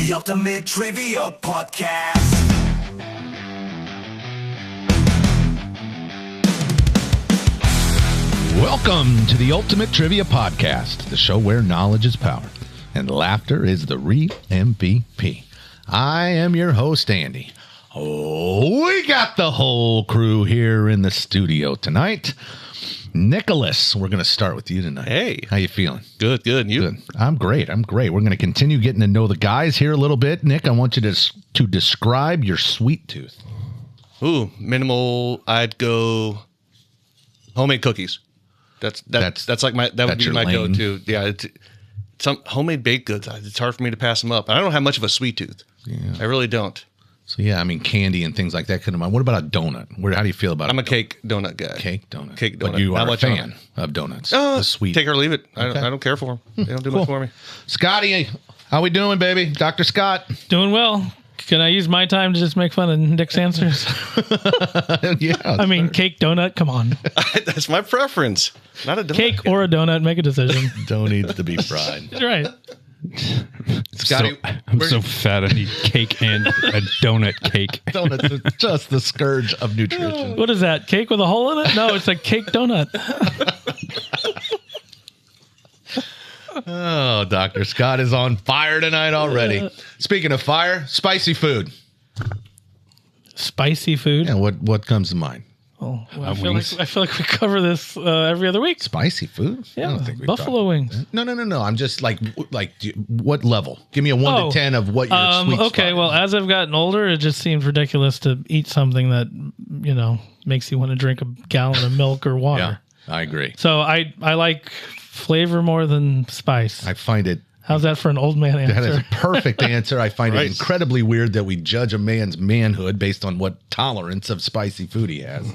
The Ultimate Trivia Podcast. Welcome to the Ultimate Trivia Podcast, the show where knowledge is power and laughter is the real MVP. I am your host, Andy. Oh, we got the whole crew here in the studio tonight. Nicholas, we're going to start with you tonight. Hey. How you feeling? Good. You? Good. I'm great. We're going to continue getting to know the guys here a little bit. Nick, I want you to describe your sweet tooth. Ooh, minimal. I'd go homemade cookies. That's like that would be my go-to. Yeah, some homemade baked goods. It's hard for me to pass them up. I don't have much of a sweet tooth. Yeah. I really don't. So, yeah, I mean, candy and things like that couldn't mind. What about a donut? How do you feel about it? I'm a cake donut guy. Cake donut. But you are a fan of donuts. The sweet. Take or leave it. Okay. I don't care for them. They don't do much for me. Scotty, how we doing, baby? Dr. Scott? Doing well. Can I use my time to just make fun of Nick's answers? Yeah. I mean, cake, donut, come on. That's my preference. Not a donut. Cake or a donut, make a decision. Dough needs to be fried. Right. Scotty, I'm so fat. I need cake and a donut cake. Donuts are just the scourge of nutrition. What is that? Cake with a hole in it? No, it's a cake donut. Oh, Dr. Scott is on fire tonight already. Speaking of fire, spicy food. Spicy food? Yeah, what comes to mind? Oh, well, I feel like we cover this every other week. Spicy food? Yeah, I don't think we buffalo wings. No. I'm just like what level? Give me a 1 to 10 of what your sweet spot is. Well, as I've gotten older, it just seems ridiculous to eat something that, makes you want to drink a gallon of milk or water. Yeah, I agree. So I like flavor more than spice. I find it. How's that for an old man answer? That is a perfect answer. I find it incredibly weird that we judge a man's manhood based on what tolerance of spicy food he has.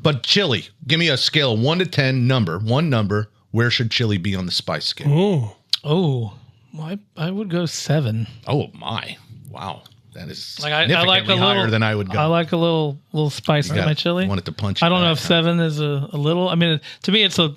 But chili, give me a scale 1 to 10 number. One number. Where should chili be on the spice scale? Oh, well, I would go 7. Oh my! Wow, that is I significantly like a higher little, than I would go. I like a little spice to my chili. Want it to punch. I don't know if 7 is a little. I mean, to me, it's a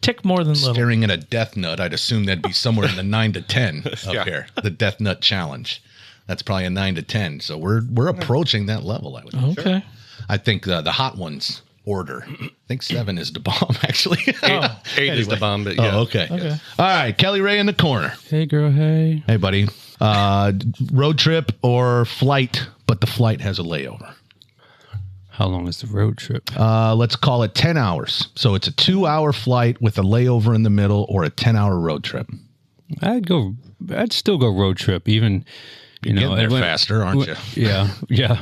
tick more than little. Staring at a death nut, I'd assume that'd be somewhere in the 9 to 10 up here. The death nut challenge. That's probably a 9 to 10. So we're approaching that level. I would. Okay. Sure. I think the hot ones order. I think 7 is the bomb. Actually, 8 is the bomb. But yeah. Oh, okay. All right, Kelly Ray in the corner. Hey, girl. Hey. Hey, buddy. Road trip or flight, but the flight has a layover. How long is the road trip? Let's call it 10 hours. So it's a 2-hour flight with a layover in the middle or a 10-hour road trip. I'd still go road trip, even, You're getting there faster, aren't you? Yeah.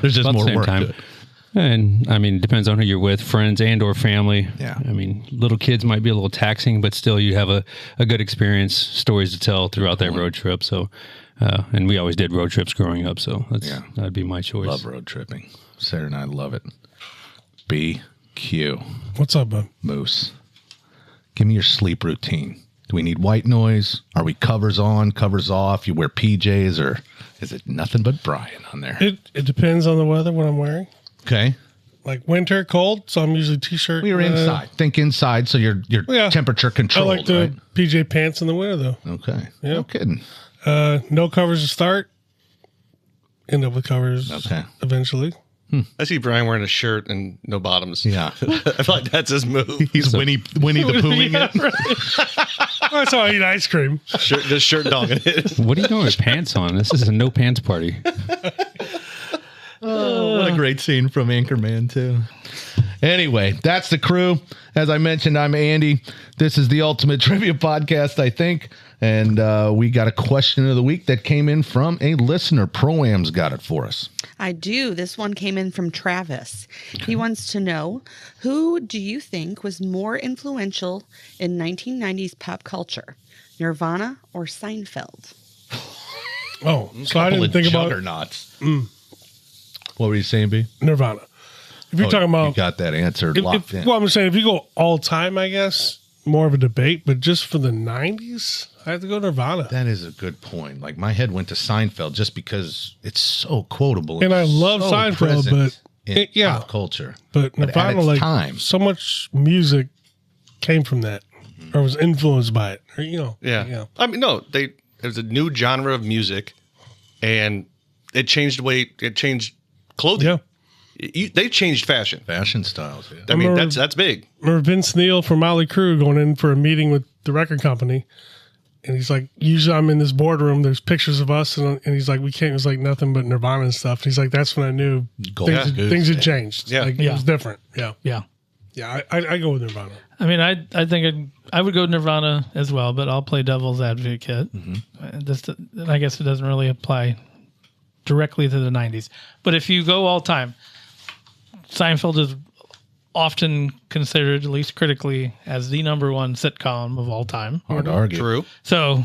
There's just about more the same work time. to it. And I mean, it depends on who you're with, friends and or family. Yeah. I mean, little kids might be a little taxing, but still you have a good experience, stories to tell throughout that road trip. So, and we always did road trips growing up. So that'd be my choice. Love road tripping. Sarah and I love it. BQ. What's up, bud? Moose. Give me your sleep routine. Do we need white noise? Are we covers on, covers off? You wear PJs or is it nothing but Brian on there? It depends on the weather, what I'm wearing. Okay. Like winter, cold, so I'm usually t-shirt. We were inside. Think inside, so you're temperature I controlled. like the right? PJ pants in the winter, though. Okay. Yeah. No kidding. No covers to start. End up with covers eventually. I see Brian wearing a shirt and no bottoms. Yeah. I feel like that's his move. He's Winnie the Poohing it. That's how I eat ice cream. Just shirt dogging it. What are you doing with pants on? This is a no pants party. Oh, what a great scene from Anchorman, too. Anyway, that's the crew. As I mentioned, I'm Andy. This is the Ultimate Trivia Podcast, I think. And we got a question of the week that came in from a listener. Pro-Am's got it for us. I do. This one came in from Travis. He wants to know, who do you think was more influential in 1990s pop culture, Nirvana or Seinfeld? Oh, so I didn't think about juggernauts. What were you saying, B? Nirvana. If you're talking about... You got that answer locked in. Well, I'm saying if you go all time, I guess, more of a debate. But just for the 90s, I have to go Nirvana. That is a good point. Like, my head went to Seinfeld just because it's so quotable. And I love Seinfeld, but... in pop culture. But Nirvana, at its like, time. so much music came from that. Or was influenced by it. Or, Yeah. I mean, no, there's a new genre of music and it changed the way it changed clothing. Yeah. They changed fashion. Fashion styles. Yeah. I mean, remember- that's big. Remember Vince Neil from Motley Crue going in for a meeting with the record company. And he's like, usually I'm in this boardroom. There's pictures of us. And he's like, we can't. It was like nothing but Nirvana and stuff. And he's like, that's when I knew things had changed. Yeah. Like, it was different. Yeah. Yeah. Yeah. I go with Nirvana. I mean, I think I would go Nirvana as well, but I'll play devil's advocate. I guess it doesn't really apply directly to the 90s. But if you go all time, Seinfeld is often considered, at least critically, as the number one sitcom of all time. Hard to argue. True. So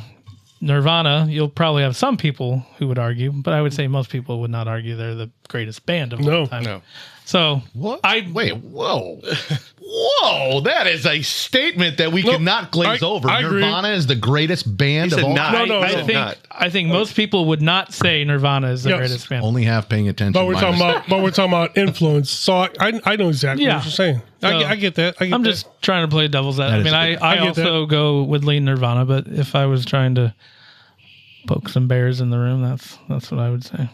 Nirvana, you'll probably have some people who would argue, but I would say most people would not argue they're the greatest band of all time. No. So What? Whoa. Whoa. That is a statement that we cannot glaze over. I agree. Nirvana is the greatest band He of said all not. time. No, I think most people would not say Nirvana is the Yes. greatest band. Only half paying attention. But we're talking about influence. So I know exactly Yeah. what you're saying. So, I get that. I'm just trying to play devil's advocate. I mean, That is I I get also go with lean Nirvana, but if I was trying to poke some bears in the room, that's what I would say.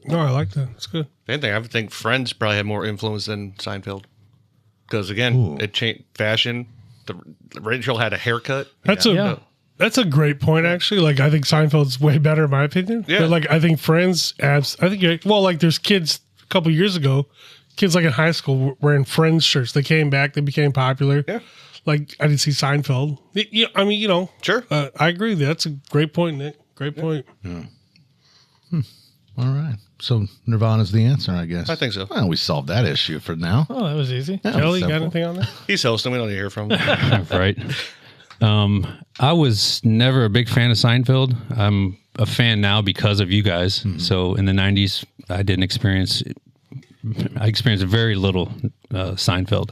No, I like that. It's good. If anything, I would think Friends probably had more influence than Seinfeld. Because again, it changed fashion. The Rachel had a haircut. That's Yeah. That's a great point, actually. Like, I think Seinfeld's way better, in my opinion. Yeah. But, like, I think Friends adds. I think, like, there's kids a couple years ago, kids like in high school wearing Friends shirts. They came back, they became popular. Yeah. Like, I didn't see Seinfeld. I mean, Sure. I agree. That's a great point, Nick. Great point. All right. So Nirvana's the answer, I guess. I think so. Well, we solved that issue for now. Oh, that was easy. Yeah, Kelly, you got simple. anything on that? He's hosting. We don't need to hear from him. Right. I was never a big fan of Seinfeld. I'm a fan now because of you guys. So in the 90s, I experienced very little Seinfeld.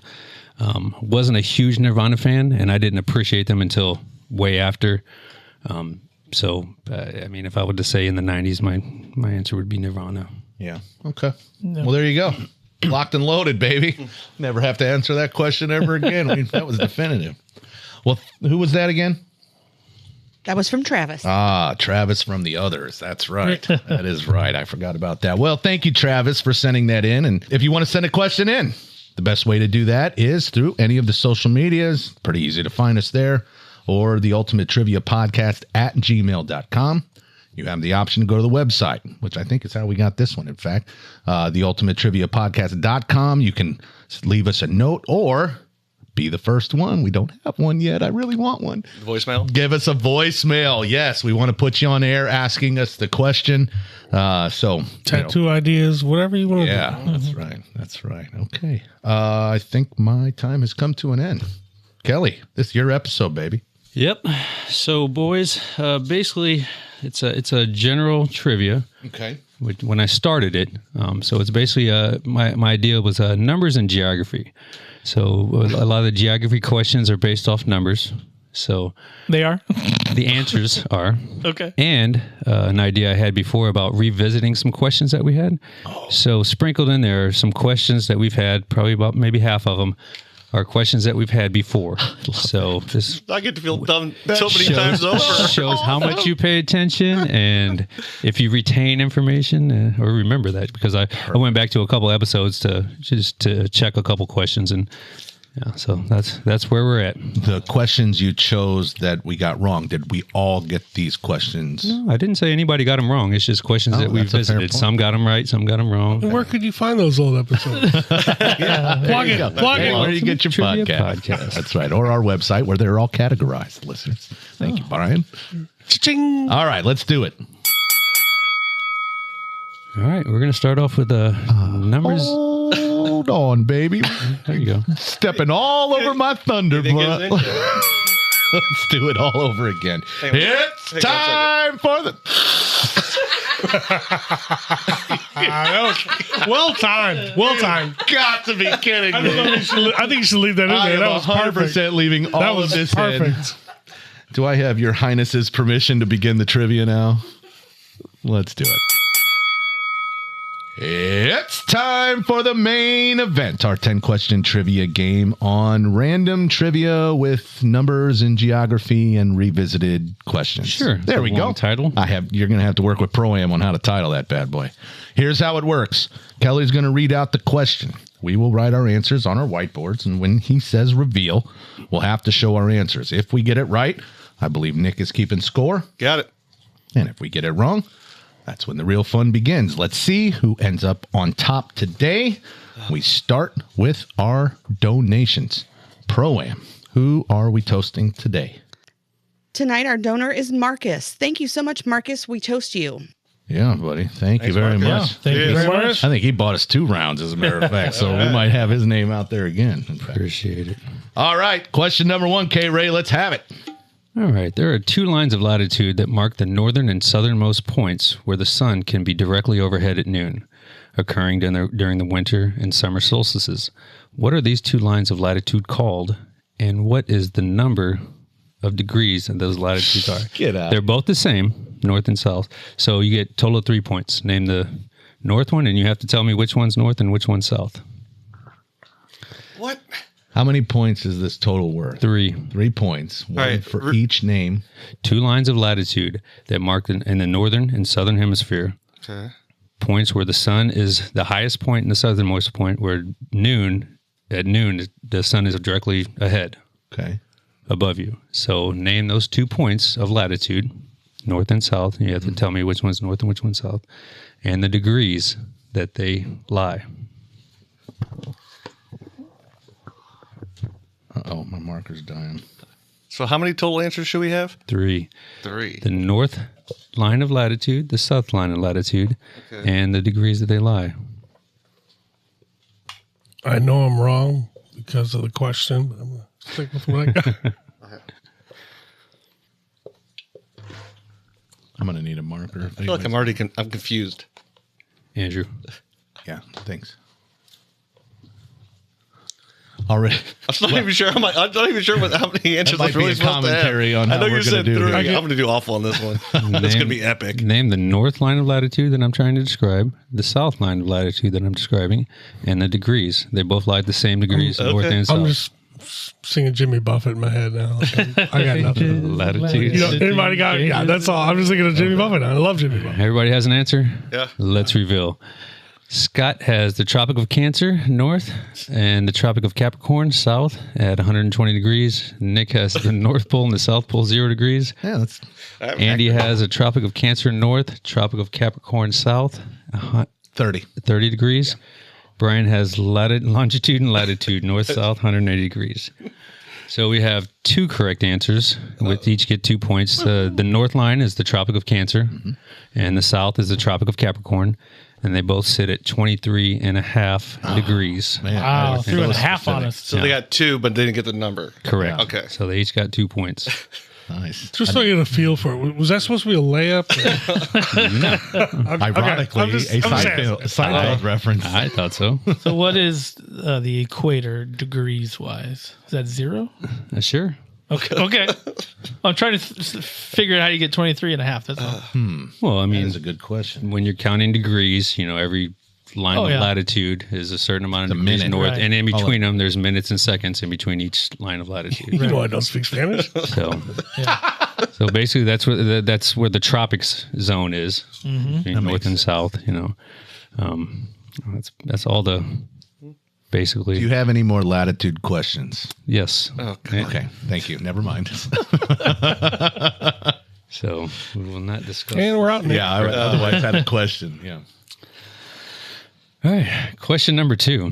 Wasn't a huge Nirvana fan, and I didn't appreciate them until way after. I mean, if I were to say in the 90s, my answer would be Nirvana. Yeah. Okay. Well, there you go. Locked and loaded, baby. Never have to answer that question ever again. That was definitive. Well, who was that again? That was from Travis. Travis from the others. That's right. That is right. I forgot about that. Well, thank you, Travis, for sending that in. And if you want to send a question in, the best way to do that is through any of the social medias. Pretty easy to find us there. Or the Ultimate Trivia Podcast at gmail.com. You have the option to go to the website, which I think is how we got this one, in fact. The ultimatetriviapodcast.com. You can leave us a note or be the first one. We don't have one yet. I really want one. Voicemail? Give us a voicemail. Yes, we want to put you on air asking us the question. Tattoo ideas, whatever you want to do. Yeah, that's right. That's right. Okay. I think my time has come to an end. Kelly, this is your episode, baby. Yep. So, boys, basically, it's a general trivia. Okay. When I started it, so it's basically my idea was numbers and geography. So a lot of the geography questions are based off numbers. So They are? the answers are. Okay. And an idea I had before about revisiting some questions that we had. So sprinkled in there are some questions that we've had, probably about maybe half of them are questions that we've had before. So this I get to feel dumb so many times over. shows how much you pay attention and if you retain information or remember that, because I went back to a couple episodes to check a couple questions, and yeah, so that's where we're at. The questions you chose that we got wrong, did we all get these questions? No, I didn't say anybody got them wrong. It's just questions that we that's a fair visited. point. Some got them right, some got them wrong. And where could you find those old episodes? Plug it. Plug Hey, where it. you get your Trivia podcast. That's right. Or our website where they're all categorized, listeners. Thank you, Brian. Cha-ching. All right, let's do it. All right, we're going to start off with numbers. Hold on, baby. There you go. Stepping all over my thunder, Think bro. it's in there. Let's do it all over again. Hang on. It's Hang on a time for the... Well timed. Well timed. Got to be kidding I don't know me. if I think you should leave that in I there. am That was 100% perfect. leaving all That of was this in. perfect. Do I have your highness's permission to begin the trivia now? Let's do it. It's time for the main event, our 10-question trivia game on random trivia with numbers and geography and revisited questions. Sure. There we go. Title. You're going to have to work with Pro-Am on how to title that bad boy. Here's how it works. Kelly's going to read out the question. We will write our answers on our whiteboards, and when he says reveal, we'll have to show our answers. If we get it right, I believe Nick is keeping score. Got it. And if we get it wrong, that's when the real fun begins. Let's see who ends up on top today. We start with our donations. Pro-Am, who are we toasting today? Tonight, our donor is Marcus. Thank you so much, Marcus. We toast you. Yeah, buddy. Thank you very Marcus. much. Yeah, thank you very much. I think he bought us 2 rounds, as a matter of fact, so we might have his name out there again. Appreciate it. All right, question number 1, K-Ray, let's have it. All right. There are 2 lines of latitude that mark the northern and southernmost points where the sun can be directly overhead at noon, occurring during the winter and summer solstices. What are these 2 lines of latitude called, and what is the number of degrees that those latitudes are? Get out. They're both the same, north and south. So you get total of 3 points. Name the north one, and you have to tell me which one's north and which one's south. What? How many points is this total worth? 3. 3 points. One right. for each name. 2 lines of latitude that mark in the northern and southern hemisphere. Okay. Points where the sun is the highest point and the southernmost point, where at noon, the sun is directly ahead, Okay. above you. So name those 2 points of latitude, north and south. You have to tell me which one's north and which one's south, and the degrees that they lie. Uh-oh, my marker's dying. So how many total answers should we have? 3. 3. The north line of latitude, the south line of latitude, and the degrees that they lie. I know I'm wrong because of the question, but I'm going to stick with what I got. I'm going to need a marker. I feel like I'm I'm confused. Andrew. Yeah, thanks. Already. I'm not even sure. I'm not even sure how many answers might I'm really be a supposed to have. commentary on I how know we're you gonna said do 3. here. I'm going to do awful on this one. That's going to be epic. Name the north line of latitude that I'm trying to describe, the south line of latitude that I'm describing, and the degrees. They both lie at the same degrees, north and south. I'm just singing Jimmy Buffett in my head now. I got nothing. Latitude. You know, anybody got? Yeah, that's all. I'm just thinking of Jimmy Buffett now. I love Jimmy Buffett. Everybody has an answer? Yeah. Let's reveal. Scott has the Tropic of Cancer, north, and the Tropic of Capricorn, south, at 120 degrees. Nick has the North Pole and the South Pole, 0 degrees. Yeah, that's Andy has a Tropic of Cancer, north, Tropic of Capricorn, south, 30. 30 degrees. Brian has longitude and latitude, north, south, 180 degrees. So we have 2 correct answers, with each get 2 points. The north line is the Tropic of Cancer, and the south is the Tropic of Capricorn, and they both sit at 23.5 degrees. Man, Wow, 3.5 on us. So they got 2, but they didn't get the number. Correct. Okay. So they each got 2 points. Nice. Just so I get a feel for it. Was that supposed to be a layup? Ironically, I'm just a asking. Seinfeld reference. I thought so. So what is the equator degrees wise? Is that 0? Sure. Okay. I'm trying to figure out how you get 23.5. That's all. Well, I That mean, is a good question. when you're counting degrees, every line Oh, of yeah. latitude is a certain amount of The degrees minute. north, Right. and in between them, there's minutes and seconds in between each line of latitude. You know I don't speak Spanish. So, so basically, that's where the tropics zone is, between north and south. That's all the basically. Do you have any more latitude questions? Yes. Okay, thank you. Never mind. So we will not discuss. And we're out in Yeah, I otherwise had a question. Yeah. All right. Question number 2.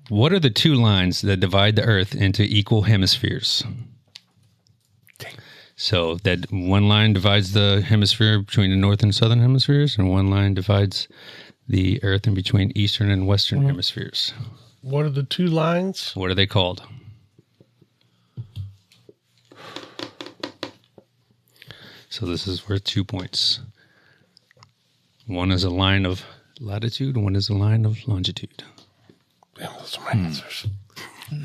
What are the 2 lines that divide the Earth into equal hemispheres? So that one line divides the hemisphere between the north and southern hemispheres, and one line divides the Earth in between eastern and western hemispheres. What are the 2 lines? What are they called? So this is worth 2 points. One is a line of latitude, one is a line of longitude. Damn, those are my answers.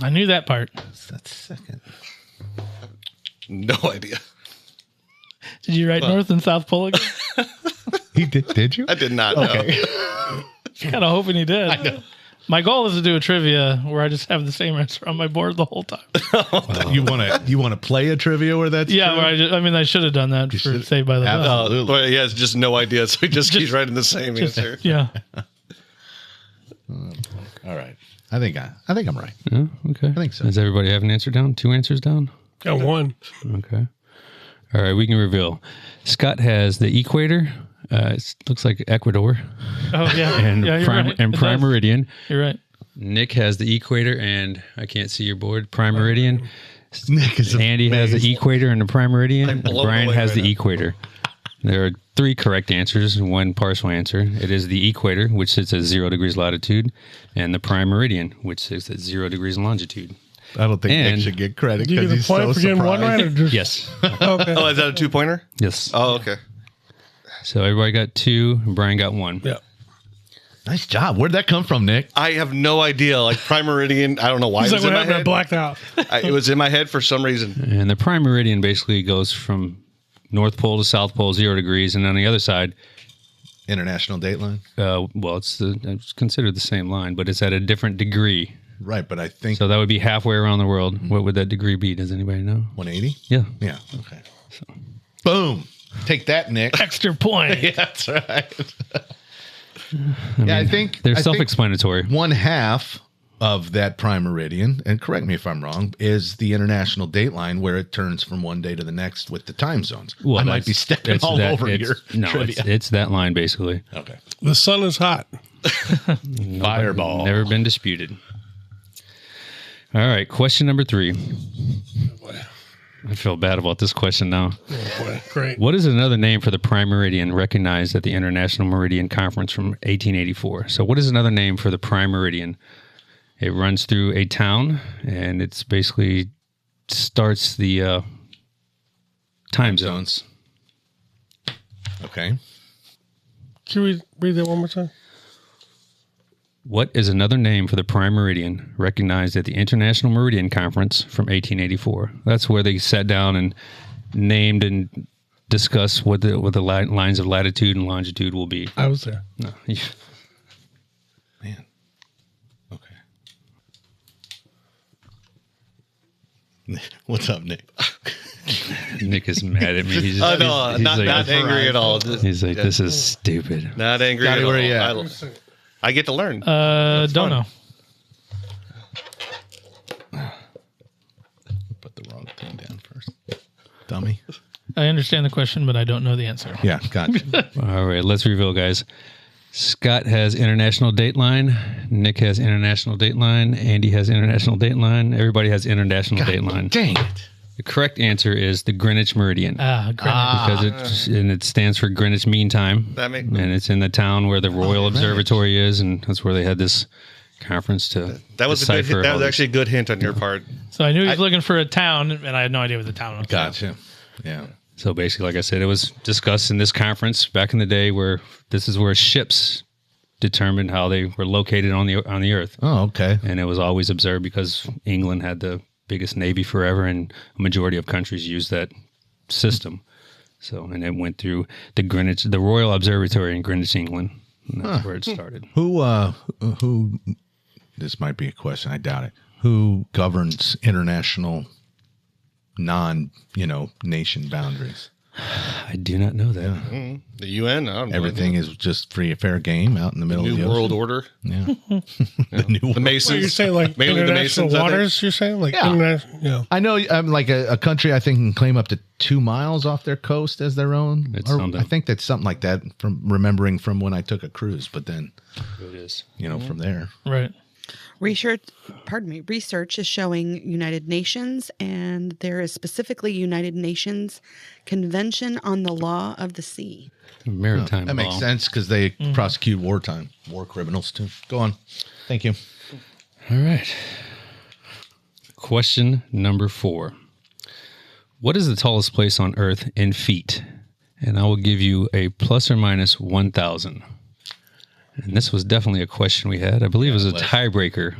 I knew that part. That's second. No idea. Did you write North and South Pole again? He did you? I did not know. Kind of hoping he did. I know. My goal is to do a trivia where I just have the same answer on my board the whole time. You want to play a trivia where that's Yeah, true? where I should have done that for Saved by the Bell. Absolutely. Well, he has just no idea, so he just keeps writing the same answer. Yeah. All right. I think I'm right. Yeah, okay. I think so. Does everybody have an answer down? 2 answers down? Got one. Okay. All right, we can reveal. Scott has the equator. It looks like Ecuador. Oh, yeah. And yeah, prime, right. and prime meridian. You're right. Nick has the equator, and I can't see your board. Prime meridian. Nick is Andy has the equator and the prime meridian. I'm blown Brian away has right the equator. There are 3 correct answers and 1 partial answer. It is the equator, which sits at 0 degrees latitude, and the prime meridian, which sits at 0 degrees longitude. I don't think And- Nick should get credit Do you because get a he's point so for getting one right? Or surprised. just, Yes. Okay. Oh, is that a 2-pointer? Yes. Oh, okay. So everybody got 2, and Brian got 1. Yeah. Nice job. Where'd that come from, Nick? I have no idea. Like Prime Meridian, I don't know why He's it like, was in what my happened? I head. blacked out. It was in my head for some reason. And the prime meridian basically goes from North Pole to South Pole, 0 degrees, and on the other side, International Dateline. well, it's considered the same line, but it's at a different degree. Right, but I think So that would be halfway around the world. What would that degree be? Does anybody know? 180. Yeah. Yeah. Okay. Boom. Take that, Nick. Extra point. Yeah, that's right. I think They're I think self-explanatory. 1/2 of that prime meridian, and correct me if I'm wrong, is the international dateline where it turns from one day to the next with the time zones. I might be stepping it's all that- over it's- your No, trivia. it's that line basically. Okay. The sun is hot. Fireball. Never been disputed. All right, question number 3. I feel bad about this question now. Oh, boy. Great. What is another name for the prime meridian recognized at the International Meridian Conference from 1884? So what is another name for the prime meridian? It runs through a town, and it's basically starts the time zones. Okay. Can we read that one more time? What is another name for the prime meridian recognized at the International Meridian Conference from 1884? That's where they sat down and named and discussed what the lines of latitude and longitude will be. I was there. No. Man. Okay. What's up, Nick? Nick is mad at me. He's Oh, just, no, he's not like, angry at all. Just, He's like, this is stupid. not angry Scotty, at all. where you at? I get to learn. Don't fun. know. Put the wrong thing down first. Dummy. I understand the question, but I don't know the answer. Yeah, gotcha. All right, let's reveal, guys. Scott has International Dateline. Nick has International Dateline. Andy has International Dateline. Everybody has International Dateline. Dang it. The correct answer is the Greenwich Meridian. Great. Because it stands for Greenwich Mean Time. That make- and it's in the town where the Royal Observatory is, and that's where they had this conference to That was a good. decipher That all was this. actually a good hint on your part. So I knew he was looking for a town, and I had no idea what the town was. Gotcha. Yeah. So basically, like I said, it was discussed in this conference back in the day where this is where ships determined how they were located on the earth. Oh, okay. And it was always observed because England had the biggest navy forever, and a majority of countries used that system. So, and it went through the Royal Observatory in Greenwich, England. And that's where it started. Who, this might be a question, I doubt it. Who governs international nation boundaries? I do not know that. The UN. I don't know. Everything is just free, fair game out in the middle of New the World ocean. Order. Yeah. The new The world. Masons. Well, you're saying like mainly the international Masons. I think. waters? You're saying like Yeah. international? Yeah. I know like a country I think can claim up to 2 miles off their coast as their own. It's Or something. I think that's something like that from remembering from when I took a cruise, but then, It is. from there. Right. Research is showing United Nations, and there is specifically United Nations Convention on the Law of the Sea. Maritime That makes law. sense because they prosecute war criminals too. Go on. Thank you. All right. Question number 4. What is the tallest place on Earth in feet? And I will give you a plus or minus 1,000. And this was definitely a question we had. I believe it was a tiebreaker.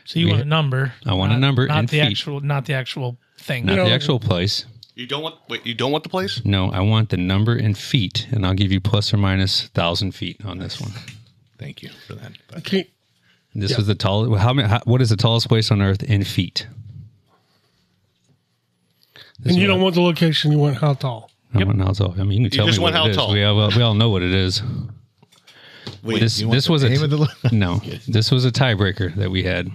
So you want a number? I want a number not in the feet. not the actual thing. Not the actual place. You don't want the place? No, I want the number in feet, and I'll give you plus or minus 1,000 feet on this one. Thank you for that. But Okay. This was the tallest. What is the tallest place on Earth in feet? And you don't want the location. You want how tall. I want how tall. I mean, you can tell just me want what how it is. tall. We all know what it is. wait, This you want was the name of the no. This was a tiebreaker that we had.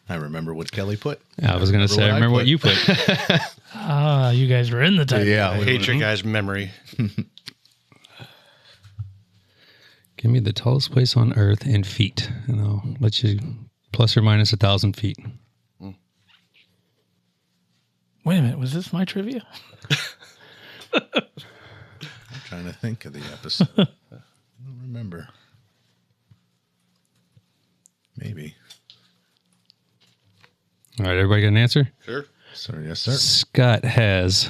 I remember what Kelly put. I was going to say, I remember what you put. You guys were in the time. Yeah, I hate your guys' memory. Give me the tallest place on Earth in feet, and I'll let you plus or minus 1,000 feet. Wait a minute. Was this my trivia? I'm trying to think of the episode. I don't remember. Maybe. All right, everybody got an answer? Sure. Sorry, yes, sir. Scott has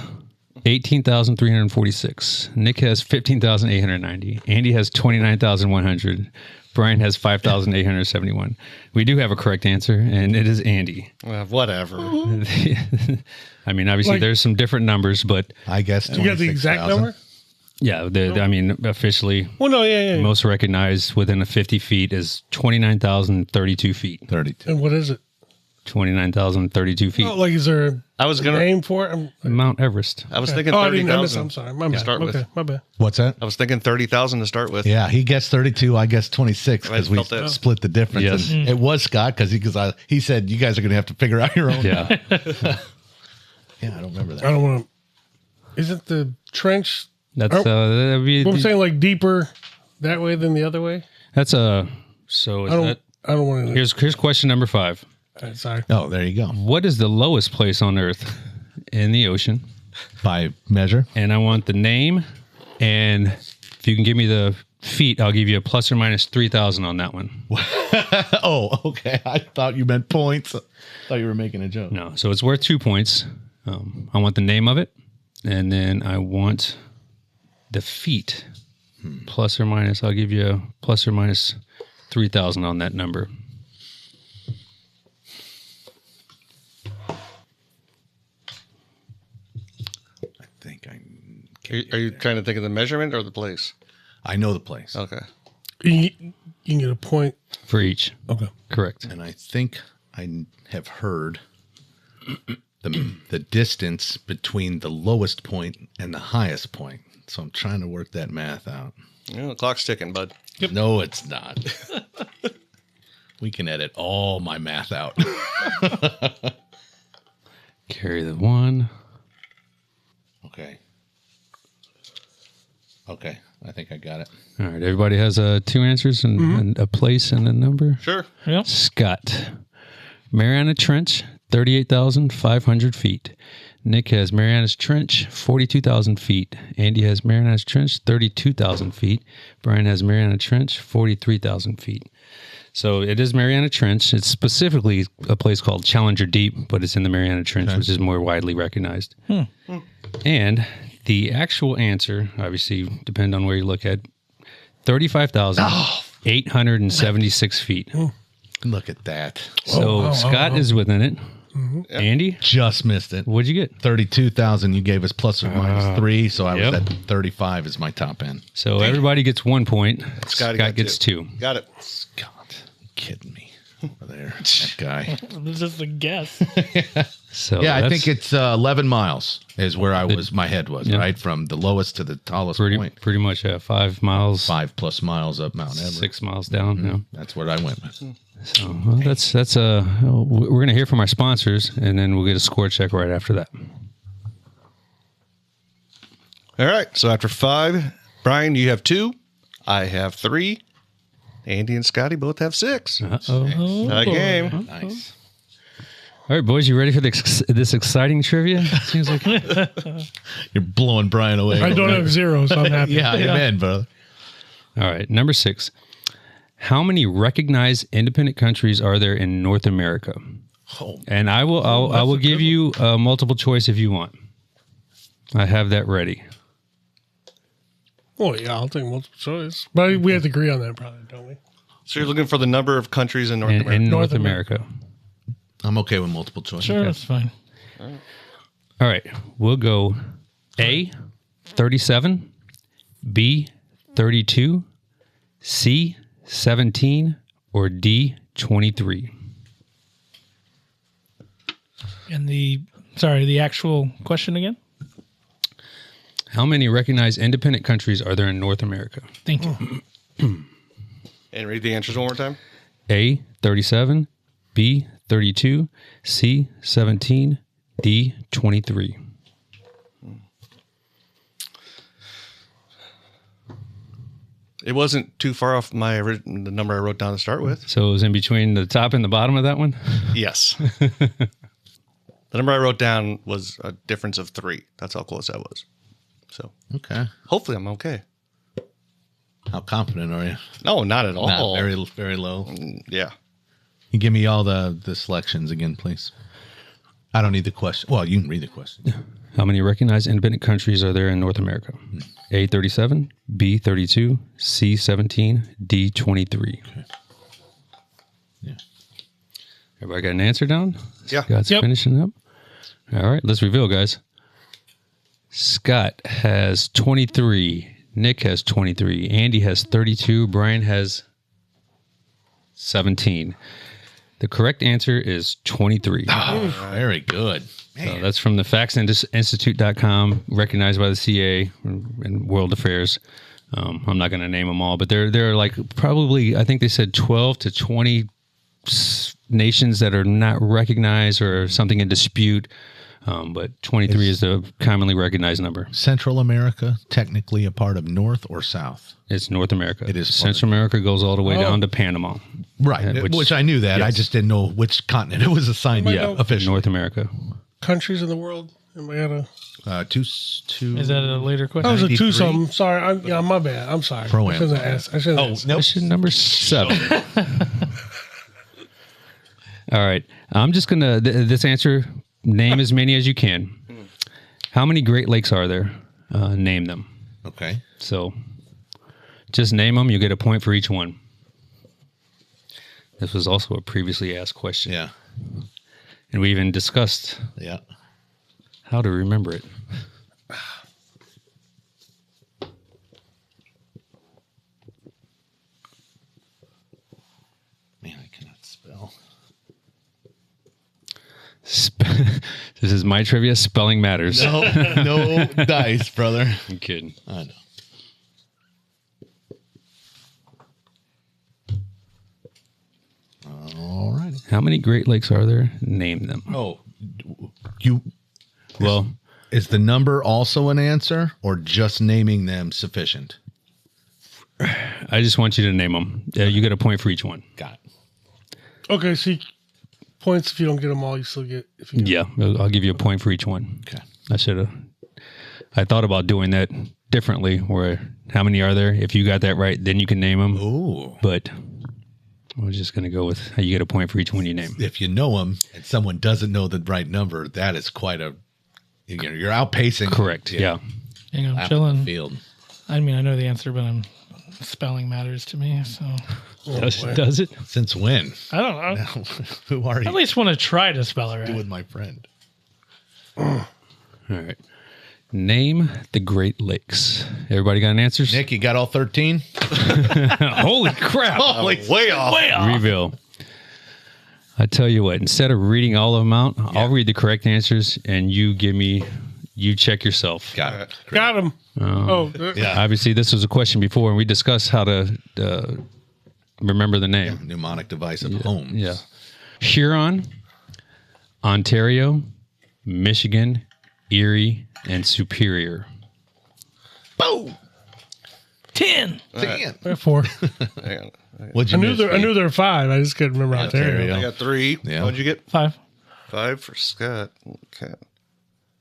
18,346. Nick has 15,890. Andy has 29,100. Brian has 5,871. We do have a correct answer, and it is Andy. Whatever. I mean, obviously, there's some different numbers, but I guess You got the exact number? yeah, I mean, officially, Well, no, yeah. most recognized within a 50 feet is 29,032 feet. 32. And what is it? 29,032 feet. Oh, like, is there I was a gonna. name for it? Mount Everest. I was thinking Oh, I didn't. I'm 30,000. sorry. My bad. start with. Okay, my bad. What's that? I was thinking 30,000 to start with. Yeah, he gets 32. I guess 26 because I we felt that. split the difference. Yes. And it was Scott because he said you guys are going to have to figure out your own. Yeah. Yeah, I don't remember that. I don't want to. Isn't the trench? That's What I'm saying, like deeper that way than the other way. that's so is that I don't want to. here's question number 5. Sorry. Oh, there you go. What is the lowest place on Earth in the ocean? By measure. And I want the name, and if you can give me the feet, I'll give you a plus or minus 3,000 on that one. Oh, okay. I thought you meant points. I thought you were making a joke. No, so it's worth 2 points. I want the name of it, and then I want the feet. Plus or minus, I'll give you a plus or minus 3,000 on that number. I think Are you trying to think of the measurement or the place? I know the place. Okay. You can get a point. For each. Okay. Correct. And I think I have heard the distance between the lowest point and the highest point. So I'm trying to work that math out. Yeah, the clock's ticking, bud. No, it's not. We can edit all my math out. Carry the 1. Okay. Okay. I think I got it. All right. Everybody has 2 answers and a place and a number. Sure. Yep. Scott, Mariana Trench, 38,500 feet. Nick has Mariana's Trench, 42,000 feet. Andy has Mariana's Trench, 32,000 feet. Brian has Mariana Trench, 43,000 feet. So it is Mariana Trench. It's specifically a place called Challenger Deep, but it's in the Mariana Trench, which is more widely recognized. And the actual answer, obviously, depend on where you look at, 35,876 feet. Look at that. So Scott is within it. Andy, Just missed it. what'd you get? 32,000 you gave us plus or minus 3, so I yep. was at 35 is my top end. So everybody gets 1 point. Scotty Scott got gets 2. Got it. God, you kidding me. Over there, that guy. It's just a guess. So Yeah, I that's think it's 11 miles is where my head was, Yeah. right? From the lowest to the tallest point. pretty much 5 miles, 5+ miles up Mount Everest. 6 miles down. Yeah. That's what I went with. So well, that's we're gonna hear from our sponsors, and then we'll get a score check right after that. All right. So after 5, Brian, you have 2. I have 3. Andy and Scotty both have 6. Uh-oh. Tie game. Nice. All right, boys, you ready for this exciting trivia? Seems like You're blowing Brian away. I don't have 0, so I'm happy. Yeah, amen, brother. all right. Number 6. How many recognized independent countries are there in North America? Oh, And I will give you a multiple choice if you want. I have that ready. Oh, yeah, I'll take multiple choice. But we have to agree on that, probably, don't we? So you're looking for the number of countries in North America. In North North America. I'm okay with multiple choice. Sure, that's fine. All right. We'll go A, 37, B, 32, C, 17, or D, 23? And the actual question again? How many recognized independent countries are there in North America? Thank you. And read the answers one more time. A, 37, B, 32, C, 17, D, 23. It wasn't too far off the number I wrote down to start with. So it was in between the top and the bottom of that one? Yes. The number I wrote down was a difference of 3. That's how close I was. So Okay. hopefully I'm okay. How confident are you? No, not at all. Not very, very low. Yeah. You give me all the selections again, please. I don't need the question. Well, you can read the question. How many recognized independent countries are there in North America? A, 37, B, 32, C, 17, D, 23. Okay. Yeah. Everybody got an answer down? Yeah. Scott's finishing up. All right, let's reveal, guys. Scott has 23. Nick has 23. Andy has 32. Brian has 17. The correct answer is 23. Oh, very good. So that's from the factsinstitute.com, recognized by the CA and World Affairs. I'm not going to name them all, but there are like probably, I think they said 12 to 20 nations that are not recognized or something in dispute. But 23 is the commonly recognized number. Central America, technically a part of North or South? It's North America. It is Central America goes all the way down to Panama. Right, which I knew that. Yes. I just didn't know which continent it was assigned. Yeah, officially. North America. Countries in the world. Am I got Two. Is that a later question? That was a 93? 2 something. Sorry. My bad. I'm sorry. Pro-Am. I shouldn't have asked. I shouldn't have asked. Question number 7. All right. I'm just going to, this answer, name as many as you can. How many Great Lakes are there? Name them. Okay. So just name them. You'll get a point for each one. This was also a previously asked question. Yeah. And we even discussed Yeah. how to remember it. Man, I cannot spell. This is my trivia. Spelling matters. No dice, brother. I'm kidding. I know. All right. How many Great Lakes are there? Name them. Oh, Well, is the number also an answer, or just naming them sufficient? I just want you to name them. You get a point for each one. Got it. Okay, so points if you don't get them all, you still get. If you get Yeah, I'll give you a point for each one. Okay. I thought about doing that differently, where how many are there? If you got that right, then you can name them. Ooh. But I was just going to go with how you get a point for each one you name. If you know them and someone doesn't know the right number, that is quite a. You're outpacing. Correct. Yeah. Hang on, I'm Lap chilling. the field. I mean, I know the answer, but spelling matters to me. So Does it? Since when? I don't know. Who are I you? at least want to try to spell it right. With my friend. All right. Name the Great Lakes. Everybody got an answer? Nick, you got all 13? Holy crap. Way off. Reveal. I tell you what, instead of reading all of them out, I'll read the correct answers and you check yourself. Got it. Got him. Yeah. Obviously, this was a question before, and we discussed how to remember the name. Mnemonic device of homes. Yeah. Huron, Ontario, Michigan, Erie, and Superior. Boom. 10. Damn. I have 4. Hang on. What'd you I knew miss, there. I Pete? knew there were 5. I just couldn't remember Ontario. I got 3. Yeah. What'd you get? 5. 5 for Scott. Okay.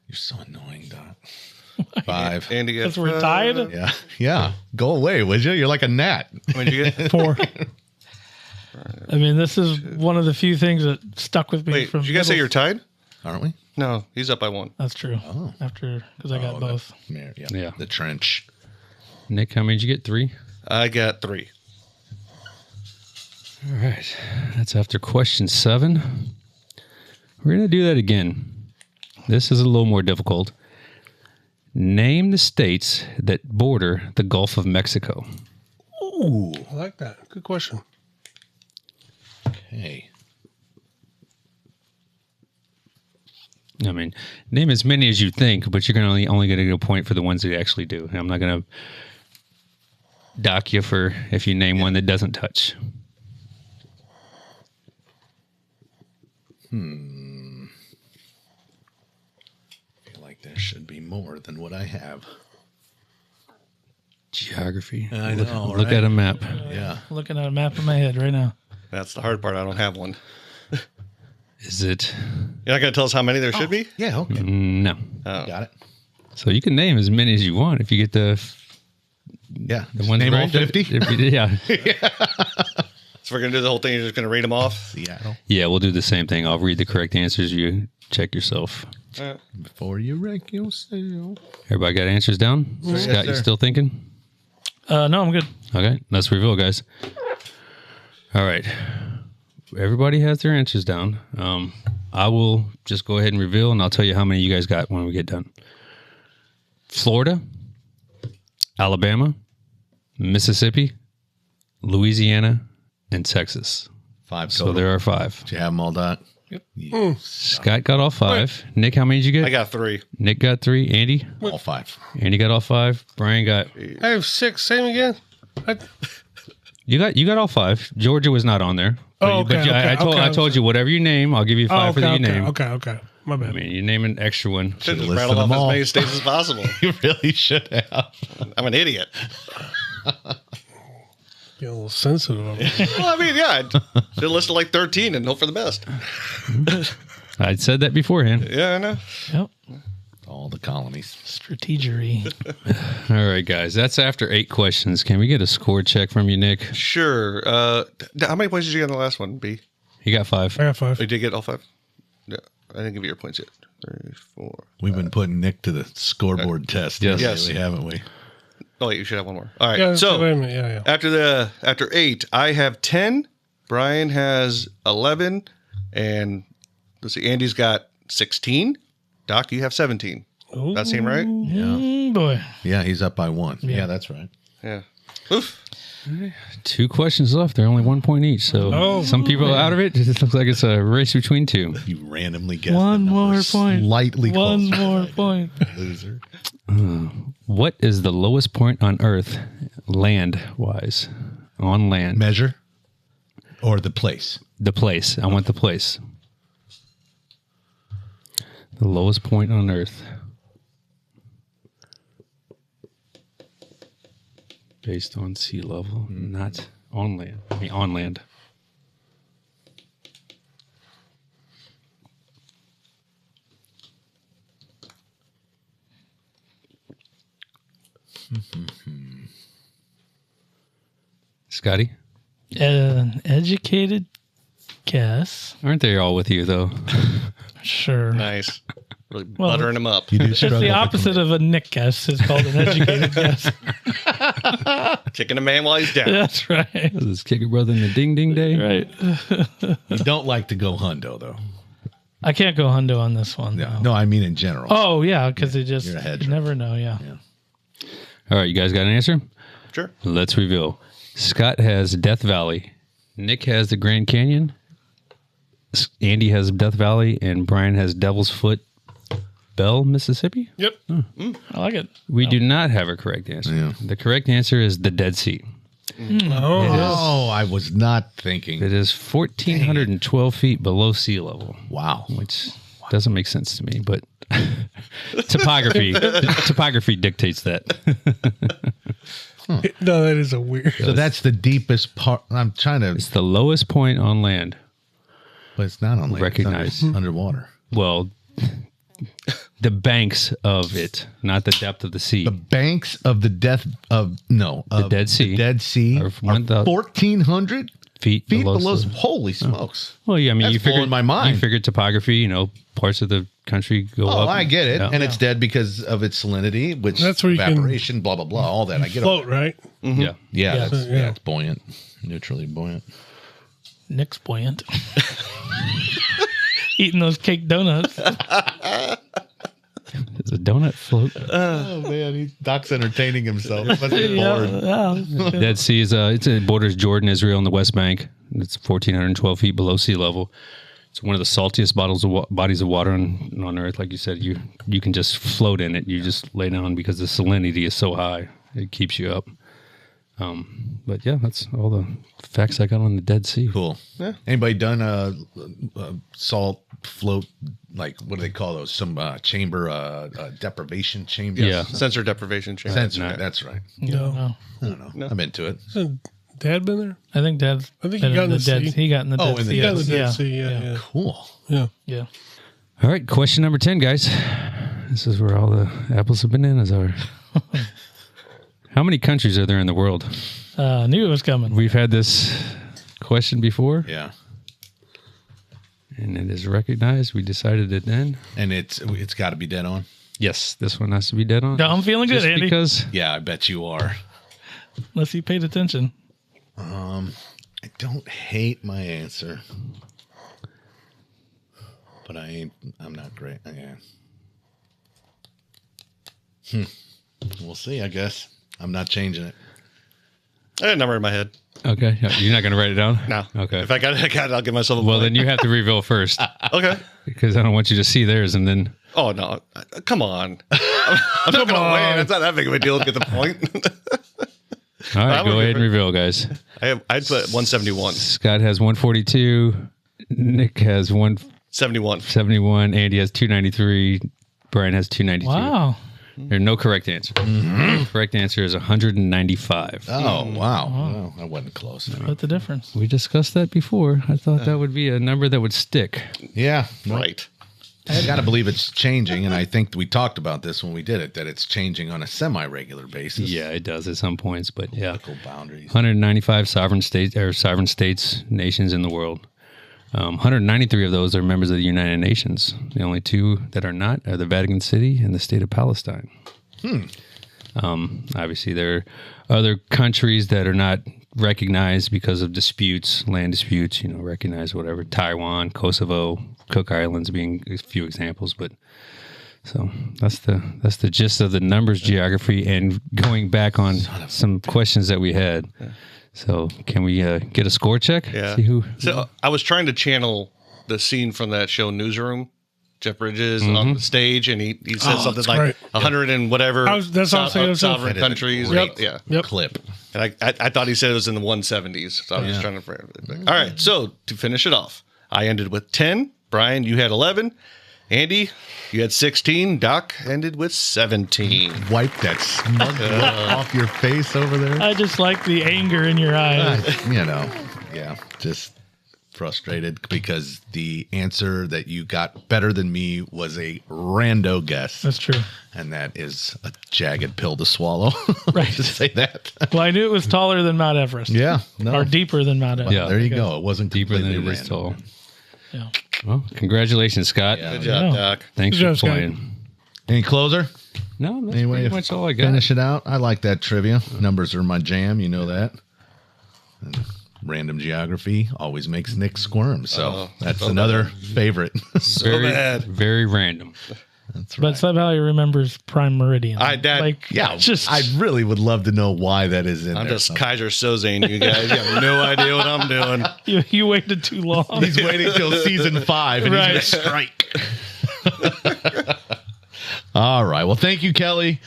You're so annoying, Doc. 5. Andy got Because we're tied. Yeah. Yeah. Go away, would you? You're like a gnat. What'd you get? 4. I mean, this is one of the few things that stuck with me Wait, from. did you guys say middle- you're tied? Aren't we? No, he's up by 1. That's true. Oh. Because I got both. Yeah. Yeah. The trench. Nick, how many did you get? 3? I got 3. All right. That's after question 7. We're going to do that again. This is a little more difficult. Name the states that border the Gulf of Mexico. Ooh, I like that. Good question. Hey. I mean, name as many as you think, but you're only going to get a point for the ones that you actually do. I'm not going to dock you for if you name one that doesn't touch. I feel like there should be more than what I have. Geography. I know, Look right? at a map. Yeah. Looking at a map in my head right now. That's the hard part. I don't have one. Is it? You're not going to tell us how many there should be? Yeah, okay. No. Got it. So you can name as many as you want if you get the Yeah. ones Name all right. 50? Yeah. So we're going to do the whole thing. You're just going to read them off? Seattle. Yeah, we'll do the same thing. I'll read the correct answers. You check yourself. Before you wreck yourself. Everybody got answers down? Yes, Scott, you sir. still thinking? No, I'm good. Okay, let's reveal, guys. All right. Everybody has their answers down. I will just go ahead and reveal, and I'll tell you how many you guys got when we get done. Florida, Alabama, Mississippi, Louisiana, and Texas. 5 So total. there are 5. Did you have them all done? Yep. Scott got all 5. Nick, how many did you get? I got 3. Nick got 3. Andy? All 5. Andy got all 5. Brian got... I have 6. Same again. You got all 5. Georgia was not on there. Oh, okay, I told you whatever you name, I'll give you 5 for that you name. Okay. My bad. I mean, you name an extra one. Should just listed rattle off them as all. many states as possible. You really should have. I'm an idiot. Get a little sensitive. Well, I mean, yeah. I should have listed like 13 and hope for the best. I said that beforehand. Yeah, I know. Yep. All the colonies. Strategery. All right, guys. That's after 8 questions. Can we get a score check from you, Nick? Sure. How many points did you get on the last one, B? You got 5. I got 5. You did get all 5? Yeah. I didn't give you your points yet. 3, 4. We've been putting Nick to the scoreboard test. Yes. Lately, haven't we? Oh, wait, you should have one more. All right. Yeah, So wait a minute. Yeah. after 8, I have 10. Brian has 11, and let's see, Andy's got 16. Doc, you have 17. Ooh. That seem right? Boy. Yeah, he's up by 1. Yeah, that's right. Yeah. Oof. 2 questions left. They're only 1 point each. So some people are out of it. It just looks like it's a race between 2. You randomly guessed One the more number point. Slightly One closer. more point. Loser. What is the lowest point on Earth, land-wise? On land. Measure or the place? The place. I want the place. The lowest point on Earth. Based on sea level, not on land. I mean, on land. Scotty? An educated guess. Aren't they all with you, though? Sure. Nice. Really Well, buttering him up. You do It's struggle the with opposite of a Nick guess. It's called an educated guess. Kicking a man while he's down. That's right. Is this kick your brother in the ding ding day? Right. You don't like to go hundo, though. I can't go hundo on this one. Yeah. though. No, I mean in general. Oh, yeah, because it just, You're a hedger. you never know. Yeah. All right, you guys got an answer? Sure. Let's reveal. Scott has Death Valley. Nick has the Grand Canyon. Andy has Death Valley. And Brian has Devil's Foot, Bell, Mississippi. Yep. I like it. We do not have a correct answer. Yeah. The correct answer is the Dead Sea. Oh, I was not thinking. It is 1,412 feet below sea level, Wow. which doesn't make sense to me, but topography dictates that. No, that is a weird. So that's the deepest part. I'm trying to, It's the lowest point on land. but it's not on land. Recognize. It's underwater. Well, the banks of it, not the depth of the sea. The banks of the Dead Sea. The Dead Sea Are are 1,000 1,400 feet below. sea. Holy smokes! Well, yeah, I mean, That's you figured blowing my mind. You figured topography. Parts of the country go up. Oh, I get it, Yeah. and it's dead because of its salinity, which That's where you can evaporation, blah blah blah, all that. I get it. Float, right? Yeah. Yeah, Yeah. yeah, it's buoyant, neutrally buoyant. Nick's buoyant. Eating those cake donuts. a donut float. Oh man, Doc's entertaining himself. Must be bored. Dead Sea is it borders Jordan, Israel, and the West Bank. It's 1,412 feet below sea level. It's one of the saltiest bodies of water on Earth. Like you said, you can just float in it. You just lay down because the salinity is so high. It keeps you up. But yeah, that's all the facts I got on the Dead Sea. Cool. Yeah. Anybody done a salt float? Like, what do they call those? Some chamber, deprivation chamber? Yeah. Sensor deprivation chamber. Sensor, that's right. No. I don't know. No. I'm into it. Dad been there? I think Dad's. I think he got in the sea. He got in the Dead Sea. Yeah, the Dead Sea. Yeah. Cool. Yeah. Yeah. All right, question number 10, guys. This is where all the apples and bananas are. How many countries are there in the world? Knew it was coming. We've had this question before. Yeah. And it is recognized. We decided it then. And it's got to be dead on. Yes, this one has to be dead on. No, I'm feeling good, Just Andy. because Yeah, I bet you are. Unless you paid attention. I don't hate my answer, but I'm not great. Yeah. We'll see. I guess I'm not changing it. I had a number in my head. Okay, you're not going to write it down? No. Okay. If I got it, I'll give myself a Well, point. then you have to reveal first Okay. because I don't want you to see theirs and then. Oh, no. Come on. I'm not going to win. It's not that big of a deal to get the point. All right, I'm go okay ahead and reveal, guys. I'd put 171. Scott has 142. Nick has 71. 171. Andy has 293. Brian has 292. Wow. There's no correct answer. The correct answer is 195. Oh wow! Well, I wasn't close. What's the difference? We discussed that before. I thought that would be a number that would stick. Yeah, Right. I got to believe it's changing, and I think we talked about this when we did it, that it's changing on a semi-regular basis. Yeah, it does at some points, but yeah. Political boundaries. 195 sovereign states, nations in the world. 193 of those are members of the United Nations. The only two that are not are the Vatican City and the state of Palestine. Obviously, there are other countries that are not recognized because of disputes, land disputes, recognized whatever. Taiwan, Kosovo, Cook Islands being a few examples, but so that's the gist of the numbers geography and going back on some questions that we had. So can we get a score check? Yeah. See who? So I was trying to channel the scene from that show Newsroom. Jeff Bridges on the stage, and he says something like great. 100 and whatever that's what I was saying. sovereign countries. Great Yep. clip. And I thought he said it was in the 170s. So I was just trying to. All right. So to finish it off, I ended with 10. Brian, you had 11. Andy, you had 16. Doc ended with 17. Wipe that smug look off your face over there. I just like the anger in your eyes. Just frustrated because the answer that you got better than me was a rando guess. That's true. And that is a jagged pill to swallow. Right. Just say that. Well, I knew it was taller than Mount Everest. Yeah. No. Or deeper than Mount Everest. Yeah. There you go. It wasn't Deeper than completely it is random. tall. Yeah. Well, congratulations, Scott. Good job, Yeah. Doc. Thanks Good for job, Scott. playing. Any closer? No, that's Anyway, pretty much all I got. Finish it out. I like that trivia. Numbers are my jam. You know that. And random geography always makes Nick squirm. So that's so another favorite. Very, bad. very random. That's right. But somehow he remembers Prime Meridian. Yeah, just I really would love to know why that is in I'm there. just Kaiser Sozeing you guys. You have no idea what I'm doing. you waited too long. He's waiting till season 5 and Right. he's going to strike. All right. Well, thank you, Kelly.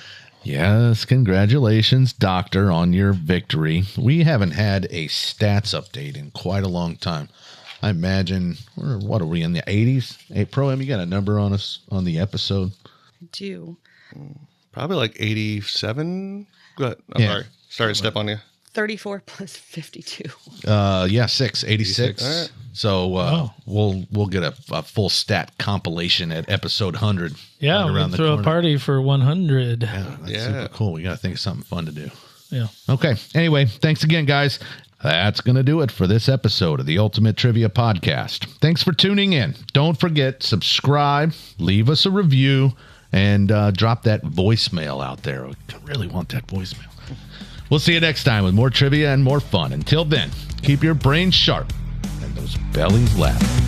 Yes, congratulations, Doctor, on your victory. We haven't had a stats update in quite a long time. I imagine, what are we, in the 80s? Hey, Pro M, you got a number on us on the episode? I do. Probably like 87. Go ahead. I'm Yeah. sorry. Sorry to step on you. 34 plus 52. 86. All right. So we'll get a full stat compilation at episode 100. Yeah, right we'll throw a party for 100. That's super cool. We got to think of something fun to do. Yeah. Okay. Anyway, thanks again, guys. That's going to do it for this episode of the Ultimate Trivia Podcast. Thanks for tuning in. Don't forget, subscribe, leave us a review, and drop that voicemail out there. I really want that voicemail. We'll see you next time with more trivia and more fun. Until then, keep your brains sharp and those bellies laughing.